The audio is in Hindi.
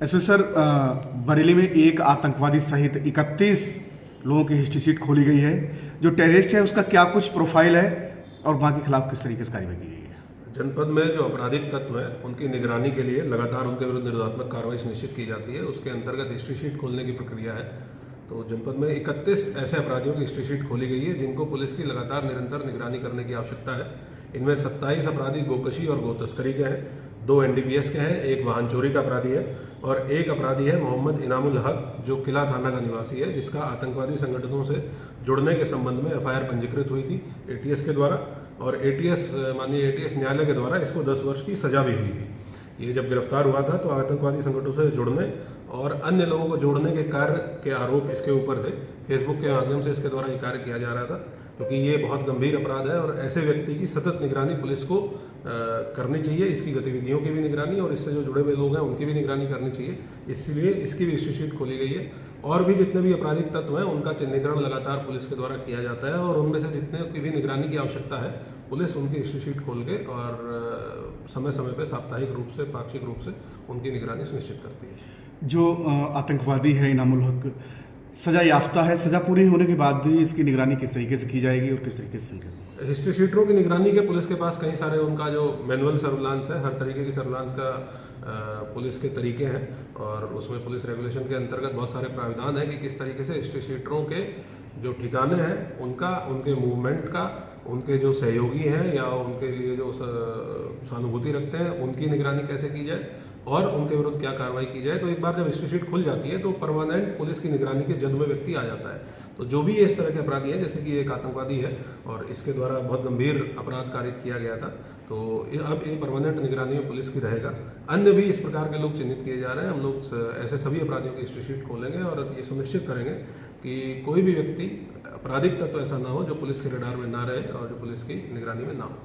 ऐसे सर बरेली में एक आतंकवादी सहित 31 लोगों की हिस्ट्री शीट खोली गई है। जो टेररिस्ट है उसका क्या कुछ प्रोफाइल है और वहाँ के खिलाफ किस तरीके से कार्रवाई की गई है? जनपद में जो आपराधिक तत्व हैं उनकी निगरानी के लिए लगातार उनके विरुद्ध निरोधात्मक कार्रवाई सुनिश्चित की जाती है। उसके अंतर्गत हिस्ट्री शीट खोलने की प्रक्रिया है। तो जनपद में 31 ऐसे अपराधियों की हिस्ट्री शीट खोली गई है जिनको पुलिस की लगातार निरंतर निगरानी करने की आवश्यकता है। इनमें 27 अपराधी गोकशी और गोतस्करी के हैं, 2 NDPS के हैं, एक वाहन चोरी का अपराधी है और एक अपराधी है मोहम्मद इनामुल हक जो किला थाना का निवासी है, जिसका आतंकवादी संगठनों से जुड़ने के संबंध में FIR पंजीकृत हुई थी ATS के द्वारा और माननीय ATS न्यायालय के द्वारा इसको 10 वर्ष की सजा भी हुई थी। ये जब गिरफ्तार हुआ था तो आतंकवादी संगठनों से जुड़ने और अन्य लोगों को जोड़ने के कार्य के आरोप इसके ऊपर थे। फेसबुक के माध्यम से इसके द्वारा ये कार्य किया जा रहा था, क्योंकि ये बहुत गंभीर अपराध है और ऐसे व्यक्ति की सतत निगरानी पुलिस को करनी चाहिए। इसकी गतिविधियों की भी निगरानी और इससे जो जुड़े हुए लोग हैं उनकी भी निगरानी करनी चाहिए। इसलिए इसकी भी हिस्ट्री शीट खोली गई है और भी जितने भी आपराधिक तत्व हैं उनका चिन्हीकरण लगातार पुलिस के द्वारा किया जाता है और उनमें से जितने की भी निगरानी की आवश्यकता है पुलिस उनकी हिस्ट्री शीट खोल के और समय समय पर साप्ताहिक रूप से, पाक्षिक रूप से उनकी निगरानी सुनिश्चित करती है। जो आतंकवादी है इनामुल हक सजा याफ्ता है, सजा पूरी होने के बाद भी इसकी निगरानी किस तरीके से की जाएगी और किस तरीके से? हिस्ट्री शीटरों की निगरानी के पुलिस के पास कई सारे उनका जो मैनुअल सर्विलांस है, हर तरीके की सर्विलांस का पुलिस के तरीके हैं और उसमें पुलिस रेगुलेशन के अंतर्गत बहुत सारे प्रावधान हैं कि किस तरीके से हिस्ट्री शीटरों के जो ठिकाने हैं उनका, उनके मूवमेंट का, उनके जो सहयोगी हैं या उनके लिए जो सहानुभूति रखते हैं उनकी निगरानी कैसे की जाए और उनके विरुद्ध क्या कार्रवाई की जाए। तो एक बार जब हिस्ट्री शीट खुल जाती है तो परमानेंट पुलिस की निगरानी के जद में व्यक्ति आ जाता है। तो जो भी इस तरह के अपराधी हैं, जैसे कि एक आतंकवादी है और इसके द्वारा बहुत गंभीर अपराध कारित किया गया था, तो अब ये परमानेंट निगरानी में पुलिस की रहेगा। अन्य भी इस प्रकार के लोग चिन्हित किए जा रहे हैं। हम लोग ऐसे सभी अपराधियों की हिस्ट्री शीट खोलेंगे और ये सुनिश्चित करेंगे कि कोई भी व्यक्ति आपराधिक तत्व ऐसा ना हो जो पुलिस के रडार में ना रहे और जो पुलिस की निगरानी में ना हो।